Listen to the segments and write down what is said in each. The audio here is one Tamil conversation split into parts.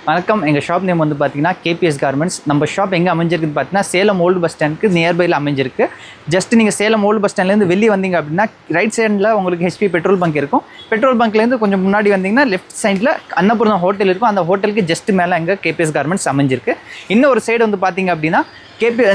வணக்கம். எங்கள் ஷாப் நேம் வந்து பார்த்தீங்கன்னா கேபிஎஸ் கார்மெண்ட்ஸ். நம்ம ஷாப் எங்கே அமைஞ்சிருக்குன்னு பார்த்தீங்கன்னா சேலம் ஓல்டு பஸ் ஸ்டாண்டுக்கு நியர்பையில் அமைஞ்சிருக்கு. ஜஸ்ட் நீங்கள் சேலம் ஓல்டு பஸ் ஸ்டாண்ட்லேருந்து வெளியே வந்தீங்க அப்படின்னா ரைட் சைடில் உங்களுக்கு ஹெச்பி பெட்ரோல் பங்க் இருக்கும். பெட்ரோல் பங்க்லேருந்து கொஞ்சம் முன்னாடி வந்தீங்கன்னா லெஃப்ட் சைடில் அன்னபூர்ணா ஹோட்டல் இருக்கும். அந்த ஹோட்டலுக்கு ஜஸ்ட் மேலே எங்கள் கேபிஎஸ் கார்மெண்ட்ஸ் அமைஞ்சிருக்கு. இன்னும் ஒரு சைடு வந்து பார்த்தீங்க அப்படின்னா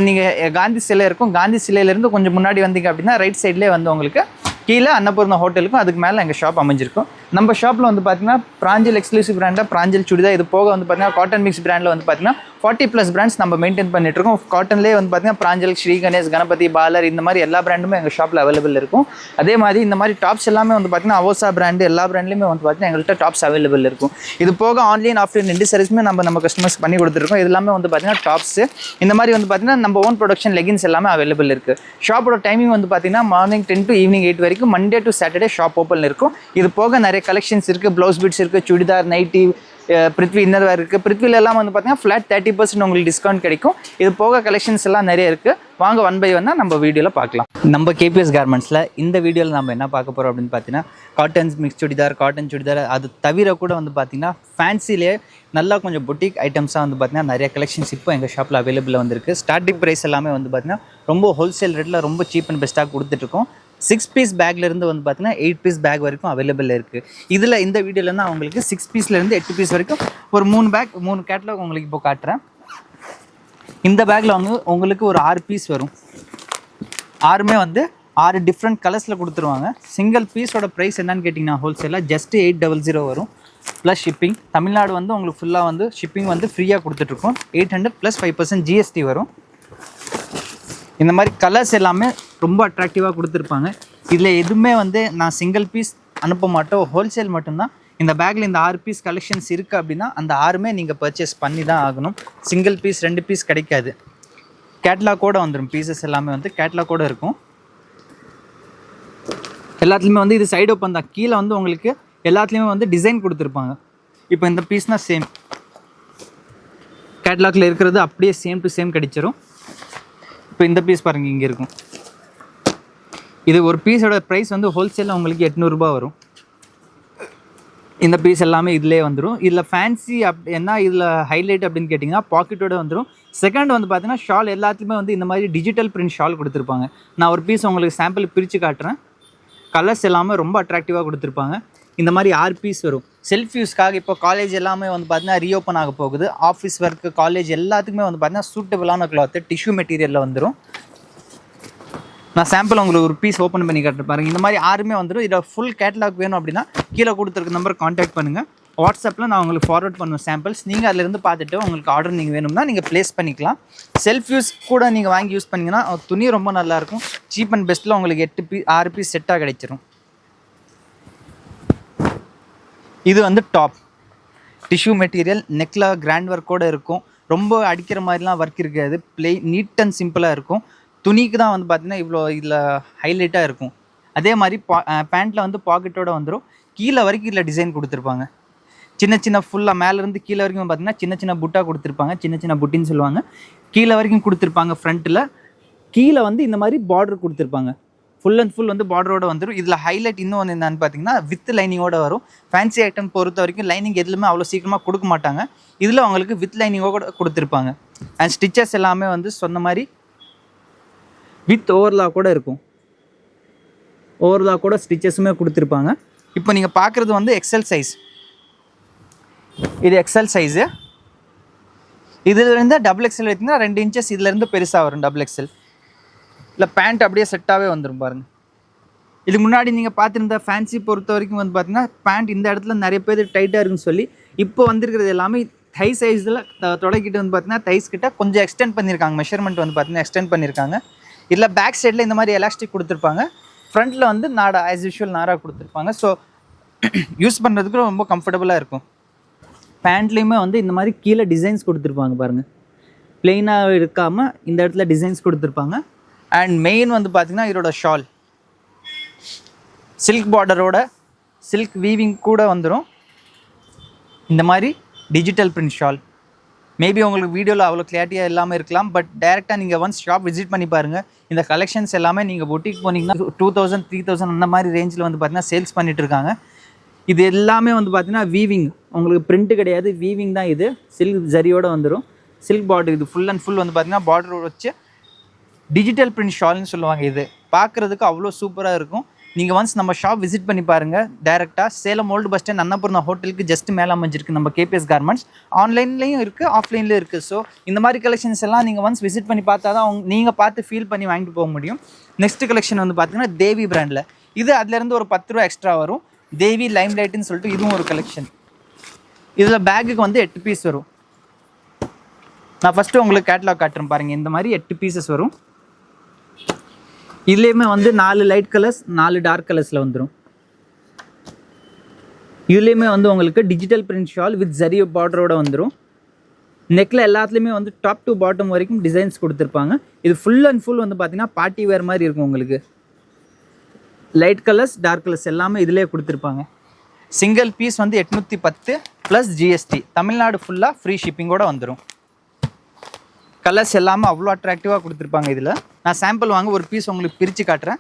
நீங்கள் காந்தி சிலை இருக்கும். காந்தி சிலையிலேருந்து கொஞ்சம் முன்னாடி வந்தீங்க அப்படின்னா ரைட் சைட்லேயே வந்து உங்களுக்கு கீழே அன்னபூர்ணா ஹோட்டலுக்கும் அதுக்கு மேலே எங்கள் ஷாப் அமைஞ்சிருக்கும். நம்ம ஷாப்பில் வந்து பார்த்தீங்கன்னா பிராஞ்சல் எக்ஸ்க்ளூசிவ் பிராண்டாக பிராஞ்சல் சுடிதார், இது போக வந்து பார்த்தீங்கன்னா காட்டன் மிக்ஸ் பிராண்டில் வந்து பார்த்தீங்கன்னா 40+ பிராண்ட்ஸ் நம்ம மெயின்டைன் பண்ணிட்டுருக்கோம். காட்டன்லேயே வந்து பார்த்தீங்கன்னா பிராஞ்சல், ஸ்ரீ கணேஷ், கணபதி, பாலர் இந்த மாதிரி எல்லா பிராண்டுமே எங்கள் ஷாப்பில் அவைலபிள் இருக்கும். அதே மாதிரி இந்த மாதிரி டாப்ஸ் எல்லாமே வந்து பார்த்தீங்கன்னா அவோசா பிராண்டு எல்லா பிராண்ட்லேயுமே வந்து பார்த்தீங்கன்னா எங்கள்கிட்ட டாப்ஸ் அவைலபிள் இருக்கும். இது போக ஆன்லைன் ஆஃப்லைன் 2 சர்வீஸுமே நம்ம கஸ்டமர்ஸ் பண்ணி கொடுத்துருக்கோம். இது எல்லாமே வந்து பார்த்தீங்கன்னா டாப்ஸு, இந்த மாதிரி வந்து பார்த்தீங்கன்னா நம்ம ஓன் ப்ரொடக்ஷன் லெகின்ஸ் எல்லாமே அவைலபிள் இருக்குது. ஷாப்போட டைமிங் வந்து பார்த்தீங்கன்னா மார்னிங் 10 to evening 8 வரைக்கும், Monday to Saturday shop open இருக்கும். இது போக நிறைய கலெக்ஷன்ஸ் இருக்குது. ப்ளவுஸ் பீட்ஸ் இருக்குது, churidar, nighty, Prithvi inner wear இருக்குது. பிருத்வில எல்லாம் வந்து பார்த்தீங்கன்னா ஃப்ளாட் 30% உங்களுக்கு டிஸ்கவுண்ட் கிடைக்கும். இது போக கலெக்ஷன்ஸ் எல்லாம் நிறைய இருக்குது. வாங்க 1 by 1 நம்ம வீடியோவில் பார்க்கலாம். நம்ம கேபிஎஸ் கார்மெண்ட்ஸில் இந்த வீடியோவில் நம்ம என்ன பார்க்க போகிறோம் அப்படின்னு பார்த்தீங்கன்னா cottons mix churidar, cotton churidar, அது தவிர கூட வந்து பார்த்தீங்கன்னா ஃபேன்சிலே நல்லா கொஞ்சம் பொட்டிக் ஐட்டம்ஸாக வந்து பார்த்தீங்கன்னா நிறைய கலெக்ஷன்ஸ் இப்போ எங்கள் ஷாப்பில் அவைலபிளாக வந்துருக்கு. ஸ்டார்டிங் ப்ரைஸ் எல்லாமே வந்து பார்த்தீங்கன்னா ரொம்ப ஹோல்சேல் ரேட்டில் ரொம்ப சீப் அண்ட் பெஸ்ட்டாக கொடுத்துட்ருக்கோம். 6 பீஸ் பேக்லேருந்து வந்து பார்த்தீங்கன்னா 8 பீஸ் பேக் வரைக்கும் அவைலபிள் இருக்குது. இதில் இந்த வீடியோவில் தான் உங்களுக்கு 6 பீஸ்லேருந்து 8 பீஸ் வரைக்கும் ஒரு 3 கேட்லாக் உங்களுக்கு இப்போ காட்டுறேன். இந்த பேக்கில் வந்து உங்களுக்கு ஒரு 6 பீஸ் வரும். 6மே வந்து 6 டிஃப்ரெண்ட் கலர்ஸில் கொடுத்துருவாங்க. சிங்கிள் பீஸோட ப்ரைஸ் என்னன்னு கேட்டிங்கன்னா ஹோல்சேலாக ஜஸ்ட் 800 வரும் ப்ளஸ் ஷிப்பிங். தமிழ்நாடு வந்து உங்களுக்கு ஃபுல்லாக வந்து ஷிப்பிங் வந்து ஃப்ரீயாக கொடுத்துட்ருக்கோம். 800 + 5% GST வரும். இந்த மாதிரி கலர்ஸ் எல்லாமே ரொம்ப அட்ராக்டிவாக கொடுத்துருப்பாங்க. இதில் எதுவுமே வந்து நான் சிங்கிள் பீஸ் அனுப்ப மாட்டோம், ஹோல்சேல் மட்டும்தான். இந்த பேக்கில் இந்த 6 பீஸ் கலெக்ஷன்ஸ் இருக்குது அப்படின்னா அந்த 6மே நீங்கள் பர்ச்சேஸ் பண்ணி தான் ஆகணும். சிங்கிள் பீஸ் 2 பீஸ் கிடைக்காது. கேட்லாக்கோடு வந்துடும். பீசஸ் எல்லாமே வந்து கேட்லாக்கோடு இருக்கும். எல்லாத்துலேயுமே வந்து இது சைடு ஓப்பன் தான். கீழே வந்து உங்களுக்கு எல்லாத்துலேயுமே வந்து டிசைன் கொடுத்துருப்பாங்க. இப்போ இந்த பீஸ்னால் சேம் கேட்லாக்கில் இருக்கிறது அப்படியே சேம் டு சேம் கிடைச்சிரும். இப்போ இந்த பீஸ் பாருங்கள் இங்கே இருக்கும். இது ஒரு பீஸோட ப்ரைஸ் வந்து ஹோல்சேலில் உங்களுக்கு 800 ரூபா வரும். இந்த பீஸ் எல்லாமே இதிலே வந்துடும். இதில் ஃபேன்சி என்ன இதில் ஹைலைட் அப்படின்னு கேட்டிங்கன்னா பாக்கெட்டோட வந்துடும். செகண்ட் வந்து பார்த்தீங்கன்னா ஷால் எல்லாத்துலேயுமே வந்து இந்த மாதிரி டிஜிட்டல் பிரிண்ட் ஷால் கொடுத்துருப்பாங்க. நான் ஒரு பீஸ் உங்களுக்கு சாம்பிள் பிரித்து காட்டுறேன். கலர்ஸ் எல்லாமே ரொம்ப அட்ராக்டிவாக கொடுத்துருப்பாங்க. இந்த மாதிரி 6 பீஸ் வரும். செல்ஃப் யூஸ்க்காக இப்போ காலேஜ் எல்லாமே வந்து பார்த்தீங்கன்னா ரீஓப்பன் ஆக போகுது. ஆஃபீஸ் ஒர்க்கு, காலேஜ் எல்லாத்துக்குமே வந்து பார்த்தீங்கன்னா சூட்டபிளான கிளாத்து டிஷ்யூ மெட்டீரியலில் வந்துடும். நான் சாம்பிள் உங்களுக்கு ஒரு பீஸ் ஓப்பன் பண்ணி காட்டுறேன் பாருங்கள். இந்த மாதிரி 6மே வந்துடும். இதில் ஃபுல் கேட்லாக் வேணும் அப்படின்னா கீழே கொடுத்துருக்க நம்பர் காண்டாக்ட் பண்ணுங்கள். வாட்ஸ்அப்பில் நான் உங்களுக்கு ஃபார்வர்ட் பண்ணுவேன் சாம்பிள்ஸ். நீங்கள் அதிலேருந்து பார்த்துட்டு உங்களுக்கு ஆர்டர் நீங்கள் வேணும்னா நீங்கள் ப்ளேஸ் பண்ணிக்கலாம். செல்ஃப் யூஸ் கூட நீங்கள் வாங்கி யூஸ் பண்ணிங்கன்னா துணி ரொம்ப நல்லாயிருக்கும். சீப் அண்ட் பெஸ்ட்டில் உங்களுக்கு 6 பீஸ் செட்டாக கிடைச்சிரும். இது வந்து டாப் டிஷ்யூ மெட்டீரியல், நெக்கில் கிராண்ட் ஒர்க்கோடு இருக்கும். ரொம்ப அடிக்கிற மாதிரிலாம் ஒர்க் இருக்காது. நீட் அண்ட் சிம்பிளாக இருக்கும். துணிக்கு தான் வந்து பார்த்திங்கன்னா இவ்வளோ இதில் ஹைலைட்டாக இருக்கும். அதே மாதிரி பேண்ட்டில் வந்து பாக்கெட்டோடு வந்துடும். கீழே வரைக்கும் இதில் டிசைன் கொடுத்துருப்பாங்க. சின்ன ஃபுல்லாக மேலேருந்து கீழே வரைக்கும் பார்த்திங்கன்னா சின்ன புட்டா கொடுத்துருப்பாங்க. சின்ன புட்டின்னு சொல்லுவாங்க. கீழே வரைக்கும் கொடுத்துருப்பாங்க. ஃப்ரண்ட்டில் கீழே வந்து இந்த மாதிரி பார்டர் கொடுத்துருப்பாங்க. ஃபுல் அண்ட் ஃபுல் வந்து பார்டரோடு வந்துடும். இதில் ஹைலைட் இன்னும் வந்து என்னென்னு பார்த்தீங்கன்னா வித் லைனிங்கோடு வரும். ஃபேன்சி ஐட்டம் பொறுத்த வரைக்கும் லைனிங் எதுலையுமே அவ்வளோ சீக்கிரமாக கொடுக்க மாட்டாங்க. இதில் அவங்களுக்கு வித் லைனிங்கோட கொடுத்துருப்பாங்க. அண்ட் ஸ்டிச்சஸ் எல்லாமே வந்து சொன்ன மாதிரி வித் ஓவர்லாக் கூட இருக்கும். ஓவர்லாக் கூட ஸ்டிச்சஸுமே கொடுத்துருப்பாங்க. இப்போ நீங்கள் பார்க்குறது வந்து எக்ஸல் சைஸ். இது எக்ஸல் சைஸு. இதிலேருந்து XXL எடுத்திங்கன்னா 2 இன்ச்சஸ் இதிலேருந்து பெருசாக வரும் XXL. இல்லை பேண்ட் அப்படியே செட்டாகவே வந்துடும் பாருங்கள். இதுக்கு முன்னாடி நீங்கள் பார்த்துருந்த ஃபேன்சி பொறுத்த வரைக்கும் வந்து பார்த்தீங்கன்னா பேண்ட் இந்த இடத்துல நிறைய பேர் டைட்டாக இருக்குன்னு சொல்லி இப்போ வந்திருக்கிறது எல்லாமே தை சைஸில் தொடக்கிட்டு வந்து பார்த்தீங்கன்னா தைஸ் கிட்ட கொஞ்சம் எக்ஸ்டெண்ட் பண்ணியிருக்காங்க. மெஷர்மெண்ட் வந்து பார்த்தீங்கன்னா எக்ஸ்டெண்ட் பண்ணியிருக்காங்க. இதில் பேக் சைடில் இந்த மாதிரி எலாஸ்டிக் கொடுத்துருப்பாங்க. ஃப்ரண்ட்டில் வந்து நாடா ஆஸ் யூஷுவல் நாரா கொடுத்துருப்பாங்க. ஸோ யூஸ் பண்ணுறதுக்கு ரொம்ப கம்ஃபர்டபுளாக இருக்கும். பேண்ட்லேயுமே வந்து இந்த மாதிரி கீழே டிசைன்ஸ் கொடுத்துருப்பாங்க பாருங்கள். ப்ளெயினாக இருக்காமல் இந்த இடத்துல டிசைன்ஸ் கொடுத்துருப்பாங்க. அண்ட் மெயின் வந்து பார்த்திங்கன்னா இதோட ஷால் சில்க் பார்டரோட சில்க் வீவிங் கூட வந்துடும். இந்த மாதிரி டிஜிட்டல் பிரிண்ட் ஷால். மேபி உங்களுக்கு வீடியோவில் அவ்வளோ கிளாரிட்டியாக இல்லாமல் இருக்கலாம். பட் டேரெக்டாக நீங்கள் ஒன்ஸ் ஷாப் விசிட் பண்ணி பாருங்கள். இந்த கலெக்ஷன்ஸ் எல்லாமே நீங்கள் பொட்டிக் போனீங்கன்னா 2000 3000 அந்த மாதிரி ரேஞ்சில் வந்து பார்த்தீங்கன்னா சேல்ஸ் பண்ணிகிட்டு இருக்காங்க. இது எல்லாமே வந்து பார்த்தீங்கன்னா வீவிங், உங்களுக்கு பிரிண்ட் கிடையாது, வீவிங் தான். இது சில்க் ஜரியோட வந்துடும். சில்க் பார்டர், இது ஃபுல் அண்ட் ஃபுல் வந்து பார்த்தீங்கன்னா பார்டர் வச்சு டிஜிட்டல் பிரிண்ட் ஷால்னு சொல்லுவாங்க. இது பார்க்குறதுக்கு அவ்வளோ சூப்பராக இருக்கும். நீங்கள் ஒன்ஸ் நம்ம ஷாப் விசிட் பண்ணி பாருங்கள். டேரெக்டாக Salem old bus stand Annapurna ஹோட்டலுக்கு ஜஸ்ட் மேலே அமைஞ்சிருக்கு நம்ம கேபிஎஸ் கார்மெண்ட்ஸ். ஆன்லைன்லேயும் இருக்குது, ஆஃப்லைன்லேயும் இருக்குது. ஸோ இந்த மாதிரி கலெக்ஷன்ஸ் எல்லாம் நீங்கள் ஒன்ஸ் விசிட் பண்ணி பார்த்தா தான் நீங்கள் பார்த்து ஃபீல் பண்ணி வாங்கிட்டு போக முடியும். நெக்ஸ்ட் கலெக்ஷன் வந்து பார்த்தீங்கன்னா தேவி பிராண்டில். இது அதுலேருந்து ஒரு 10 ரூபா எக்ஸ்ட்ரா வரும். தேவி லைம் லைட்டுன்னு சொல்லிட்டு இதுவும் ஒரு கலெக்ஷன். இதில் பேக்குக்கு வந்து 8 பீஸ் வரும். நான் ஃபஸ்ட்டு உங்களுக்கு கேட்லாக் காட்டுறேன் பாருங்கள். இந்த மாதிரி 8 பீசஸ் வரும். இதுலேயுமே வந்து 4 லைட் கலர்ஸ், 4 டார்க் கலர்ஸில் வந்துடும். இதுலேயுமே வந்து உங்களுக்கு digital print shawl with zari பார்டரோட வந்துடும். நெக்கில் எல்லாத்துலேயுமே வந்து டாப் டு பாட்டம் வரைக்கும் டிசைன்ஸ் கொடுத்துருப்பாங்க. இது ஃபுல் அண்ட் ஃபுல் வந்து பார்த்தீங்கன்னா பார்ட்டி வேர் மாதிரி இருக்கும். உங்களுக்கு லைட் கலர்ஸ், டார்க் கலர்ஸ் எல்லாமே இதிலே கொடுத்துருப்பாங்க. சிங்கிள் பீஸ் வந்து 810 ப்ளஸ் ஜிஎஸ்டி. தமிழ்நாடு ஃபுல்லாக ஃப்ரீ ஷிப்பிங்கோடு வந்துடும். கலர்ஸ் எல்லாமே அவ்வளோ அட்ராக்டிவாக கொடுத்துருப்பாங்க. இதில் நான் சாம்பிள் வாங்க ஒரு பீஸ் உங்களுக்கு பிரித்து காட்டுறேன்.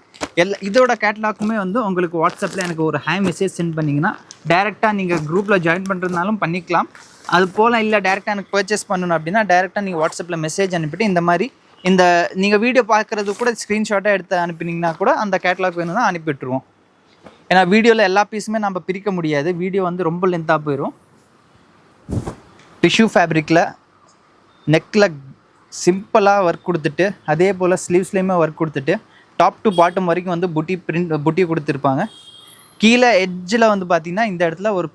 இதோட கேட்லாக்குமே வந்து உங்களுக்கு வாட்ஸ்அப்பில் எனக்கு ஒரு ஹை மெசேஜ் சென்ட் பண்ணிங்கன்னா டேரெக்டாக நீங்கள் குரூப்பில் ஜாயின் பண்ணுறதுனாலும் பண்ணிக்கலாம். அது போல் இல்லை டேரெக்டாக எனக்கு பர்ச்சேஸ் பண்ணணும் அப்படின்னா டேரெக்டாக நீங்கள் வாட்ஸ்அப்பில் மெசேஜ் அனுப்பிட்டு இந்த மாதிரி இந்த நீங்கள் வீடியோ பார்க்குறது கூட ஸ்க்ரீன்ஷாட்டாக எடுத்து அனுப்பினீங்கன்னா கூட அந்த கேட்லாக் வேணும்னா அனுப்பிவிட்ருவோம். ஏன்னா வீடியோவில் எல்லா பீஸுமே நம்ம பிரிக்க முடியாது, வீடியோ வந்து ரொம்ப லென்த்தாக போயிடும். டிஷ்யூ ஃபேப்ரிக்கில் நெக்கில் சிம்பிளாக ஒர்க் கொடுத்துட்டு அதே போல் ஸ்லீவ்ஸ்லேயுமே ஒர்க் கொடுத்துட்டு டாப் டு பாட்டம் வரைக்கும் வந்து புட்டி கொடுத்துருப்பாங்க. கீழே எட்ஜில் வந்து பார்த்திங்கன்னா இந்த இடத்துல ஒரு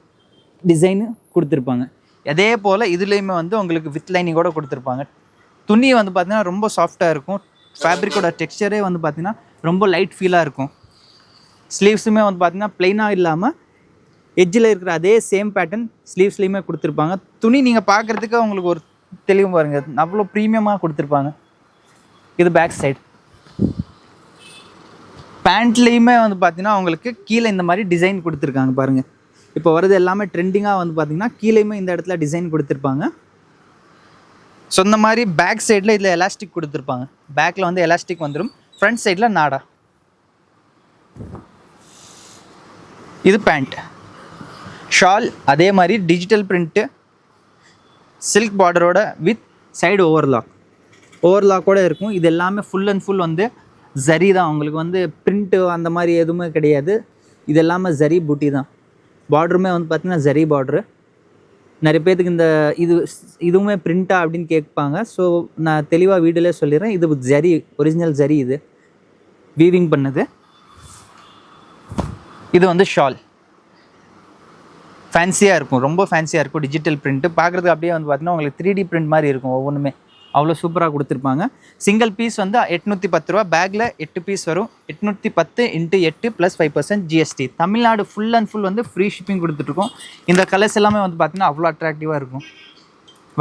டிசைனு கொடுத்துருப்பாங்க. அதே போல் இதுலேயுமே வந்து உங்களுக்கு வித் லைனிங்கோடு கொடுத்துருப்பாங்க. துணி வந்து பார்த்திங்கன்னா ரொம்ப சாஃப்டாக இருக்கும். ஃபேப்ரிக்கோட டெக்ஸ்சரே வந்து பார்த்திங்கன்னா ரொம்ப லைட் ஃபீலாக இருக்கும். ஸ்லீவ்ஸுமே வந்து பார்த்திங்கன்னா ப்ளைனாக இல்லாமல் எட்ஜில் இருக்கிற அதே சேம் பேட்டர்ன் ஸ்லீவ்ஸ்லேயுமே கொடுத்துருப்பாங்க. துணி நீங்கள் பார்க்குறதுக்கு உங்களுக்கு ஒரு தெளிவும் பாருங்க, அவ்வளோ ப்ரீமியமாக கொடுத்துருப்பாங்க. இது பேக் சைடு. பேண்ட்லேயுமே வந்து பார்த்தீங்கன்னா உங்களுக்கு கீழே இந்த மாதிரி டிசைன் கொடுத்துருக்காங்க பாருங்கள். இப்போ வரது எல்லாமே ட்ரெண்டிங்காக வந்து பார்த்தீங்கன்னா கீழேயுமே இந்த இடத்துல டிசைன் கொடுத்துருப்பாங்க. ஸோ இந்த மாதிரி பேக் சைடில் இதில் எலாஸ்டிக் கொடுத்துருப்பாங்க. பேக்கில் வந்து எலாஸ்டிக் வந்துடும், ஃப்ரண்ட் சைடில் நாடா. இது பேண்ட். ஷால் அதே மாதிரி டிஜிட்டல் பிரிண்ட்டு சில்க் பார்டரோட வித் சைடு ஓவர்லாக்கோடு இருக்கும். இது எல்லாமே ஃபுல் அண்ட் ஃபுல் வந்து ஜரி தான். உங்களுக்கு வந்து பிரிண்ட்டு அந்த மாதிரி எதுவுமே கிடையாது. இது எல்லாமே ஜரி பூட்டி தான். பார்டருமே வந்து பார்த்திங்கன்னா ஜரி பார்ட்ரு. நிறைய பேர்த்துக்கு இந்த இதுவுமே பிரிண்ட்டா அப்படின்னு கேட்பாங்க. ஸோ நான் தெளிவாக வீடியோலே சொல்லிடுறேன், இது ஜரி, ஒரிஜினல் ஜரி. இது வீவிங் பண்ணது. இது வந்து ஷால் ஃபேன்சியாக இருக்கும், ரொம்ப ஃபேன்சியாக இருக்கும். டிஜிட்டல் பிரிண்ட்டு பார்க்குறதுக்கு அப்படியே வந்து பார்த்தீங்கன்னா உங்களுக்கு 3D பிரிண்ட் மாதிரி இருக்கும். ஒவ்வொன்றுமே அவ்வளோ சூப்பராக கொடுத்துருப்பாங்க. சிங்கிள் பீஸ் வந்து 810 ரூபா. பேக்கில் 8 பீஸ் வரும். 810 × 8 + 5% GST. Tamil Nadu full and full வந்து ஃப்ரீ ஷிப்பிங் கொடுத்துட்ருக்கோம். இந்த கலர்ஸ் எல்லாமே வந்து பார்த்திங்கன்னா அவ்வளோ அட்ராக்டிவாக இருக்கும்.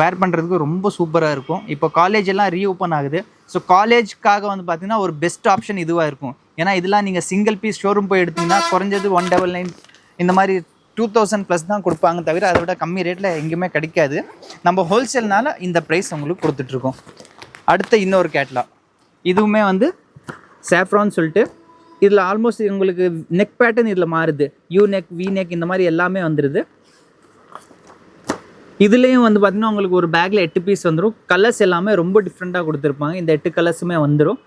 வேர் பண்ணுறதுக்கு ரொம்ப சூப்பராக இருக்கும். இப்போ காலேஜ் எல்லாம் ரீஓப்பன் ஆகுது. ஸோ காலேஜ்க்காக வந்து பார்த்திங்கன்னா ஒரு பெஸ்ட் ஆப்ஷன் இதுவாக இருக்கும். ஏன்னா இதெல்லாம் நீங்கள் சிங்கிள் பீஸ் ஷோரூம் போய் எடுத்திங்கன்னா குறைஞ்சது 199 இந்த மாதிரி 2000+ தான் கொடுப்பாங்க, தவிர அதை விட கம்மி ரேட்டில் எங்கேயுமே கிடைக்காது. நம்ம ஹோல்சேல்னால இந்த ப்ரைஸ் உங்களுக்கு கொடுத்துட்ருக்கோம். அடுத்த இன்னொரு கேட்லாக். இதுவுமே வந்து சாஃப்ரான்னு சொல்லிட்டு இதில் ஆல்மோஸ்ட் உங்களுக்கு நெக் பேட்டர்ன் இதில் மாறுது. யூ நெக், வி நெக் இந்த மாதிரி எல்லாமே வந்துடுது. இதுலேயும் வந்து பார்த்திங்கன்னா உங்களுக்கு ஒரு பேக்கில் 8 பீஸ் வந்துடும். கலர்ஸ் எல்லாமே ரொம்ப டிஃப்ரெண்ட்டாக கொடுத்துருப்பாங்க. இந்த 8 கலர்ஸுமே வந்துடும்.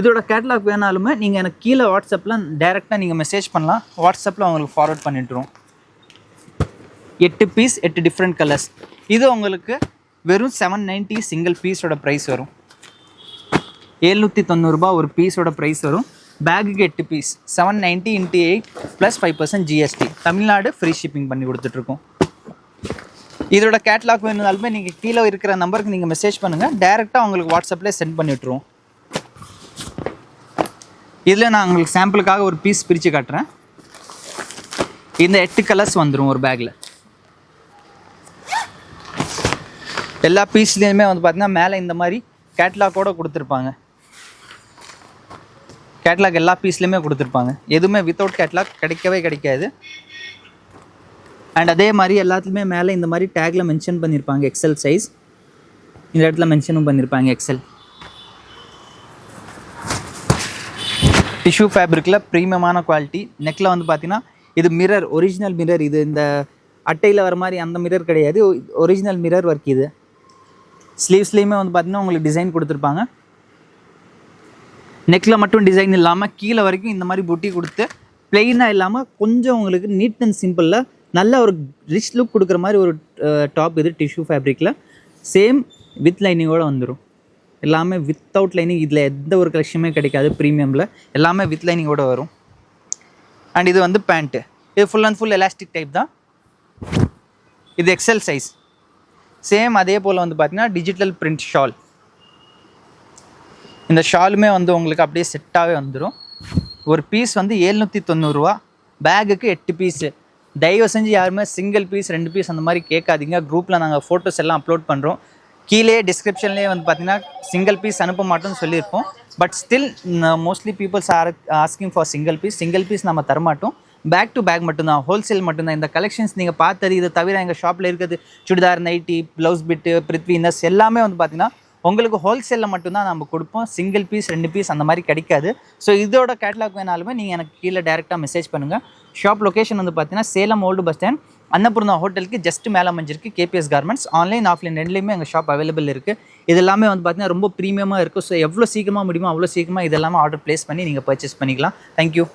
இதோட கேட்லாக் வேணாலுமே நீங்கள் எனக்கு கீழே வாட்ஸ்அப்பில் டைரெக்டாக நீங்கள் மெசேஜ் பண்ணலாம். வாட்ஸ்அப்பில் உங்களுக்கு ஃபார்வர்ட் பண்ணிட்டுருவோம். 8 பீஸ், 8 டிஃப்ரெண்ட் கலர்ஸ். இது உங்களுக்கு வெறும் 790 சிங்கிள் பீஸோட ப்ரைஸ் வரும். 790 ரூபா ஒரு பீஸோட ப்ரைஸ் வரும். பேக்குக்கு 8 piece 790 × 8 + 5% GST. Tamil Nadu free shipping பண்ணி கொடுத்துட்ருக்கோம். இதோட கேட்லாக் வேணுனாலுமே நீங்கள் கீழே இருக்கிற நம்பருக்கு நீங்கள் மெசேஜ் பண்ணுங்கள். டேரெக்டாக உங்களுக்கு வாட்ஸ்அப்லேயே சென்ட் பண்ணிவிட்ருவோம். இதில் நான் உங்களுக்கு சாம்பிளுக்காக ஒரு பீஸ் பிரித்து காட்டுறேன். இந்த 8 கலர்ஸ் வந்துடும் ஒரு பேக்கில். எல்லா பீஸ்லேயுமே வந்து பார்த்திங்கன்னா மேலே இந்த மாதிரி கேட்லாக்கோடு கொடுத்துருப்பாங்க. கேட்லாக் எல்லா பீஸ்லேயுமே கொடுத்துருப்பாங்க. எதுவுமே வித்தவுட் கேட்லாக் கிடைக்கவே கிடைக்காது. அண்ட் அதே மாதிரி எல்லாத்துலேயுமே மேலே இந்த மாதிரி டேக்கில் மென்ஷன் பண்ணியிருப்பாங்க எக்ஸல் சைஸ். இந்த இடத்துல மென்ஷனும் பண்ணியிருப்பாங்க எக்ஸல். டிஷ்யூ ஃபேப்ரிக்கில் ப்ரீமியமான குவாலிட்டி. நெக்கில் வந்து பார்த்திங்கன்னா இது மிரர், ஒரிஜினல் மிரர். இது இந்த அட்டையில் வர மாதிரி அந்த மிரர் கிடையாது, ஒரிஜினல் மிரர் ஒர்க் இது. ஸ்லீவ்ஸ்லேயுமே வந்து பார்த்தீங்கன்னா உங்களுக்கு டிசைன் கொடுத்துருப்பாங்க. நெக்கில் மட்டும் டிசைன் இல்லாமல் கீழே வரைக்கும் இந்த மாதிரி புட்டி கொடுத்து பிளெயினாக இல்லாமல் கொஞ்சம் உங்களுக்கு நீட் அண்ட் சிம்பிளில் நல்ல ஒரு ரிச் லுக் கொடுக்குற மாதிரி ஒரு டாப். இது டிஷ்யூ ஃபேப்ரிக்கில் சேம் வித் லைனிங்கோடு வந்துடும். எல்லாமே வித்தவுட் லைனிங். இதில் எந்த ஒரு கலெக்ஷனுமே கிடைக்காது ப்ரீமியமில், எல்லாமே வித் லைனிங்கோடு வரும். அண்ட் இது வந்து பேண்ட்டு. இது full and full elastic type தான். இது எக்ஸல் சைஸ். சேம் அதே போல் வந்து பார்த்தீங்கன்னா டிஜிட்டல் பிரிண்ட் ஷால். இந்த ஷாலுமே வந்து உங்களுக்கு அப்படியே செட்டாகவே வந்துடும். ஒரு பீஸ் வந்து 790 ரூபா, பேகுக்கு 8 பீஸு. தயவு செஞ்சு யாருமே சிங்கிள் பீஸ் 2 பீஸ் அந்த மாதிரி கேட்காதீங்க. குரூப்பில் நாங்கள் ஃபோட்டோஸ் எல்லாம் அப்லோட் பண்ணுறோம். கீழே டிஸ்கிரிப்ஷன்லேயே வந்து பார்த்தீங்கன்னா சிங்கிள் பீஸ் அனுப்ப மாட்டோம்னு சொல்லியிருப்போம். But still mostly peoples are asking for single piece நம்ம தரமாட்டோம். பேக் டு பேக் மட்டும்தான், ஹோல்சேல் மட்டும்தான். இந்த கலெக்ஷன்ஸ் நீங்கள் பார்த்தது இதை தவிர எங்கள் ஷாப்பில் இருக்கிறது churidar, nighty, blouse bit, Prithvi inners எல்லாமே வந்து பார்த்தீங்கன்னா உங்களுக்கு ஹோல்சேலில் மட்டும்தான் நம்ம கொடுப்போம். சிங்கிள் பீஸ் 2 பீஸ் அந்த மாதிரி கிடைக்காது. ஸோ இதோட கேட்லாக் வேணாலுமே நீங்கள் எனக்கு கீழே டேரெக்டாக மெசேஜ் பண்ணுங்கள். ஷாப் லொக்கேஷன் வந்து பார்த்தீங்கன்னா Salem old bus stand, Annapurna ஹோட்டலுக்கு ஜஸ்ட் மேலே அமைஞ்சிருக்கு கேபிஎஸ் கார்மெண்ட்ஸ். ஆன்லைன் ஆஃப்லைன் ரெண்டுலேயுமே எங்கள் ஷாப் அவைலபிள் இருக்குது. இது எல்லாமே வந்து பார்த்தீங்கன்னா ரொம்ப ப்ரீமியமாக இருக்கும். ஸோ எவ்வளோ சீக்கிரமாக முடியுமோ அவ்வளோ சீக்கிரமாக இதெல்லாமே ஆர்டர் ப்ளேஸ் பண்ணி நீங்கள் பர்ச்சேஸ் பண்ணிக்கலாம். தேங்க்யூ.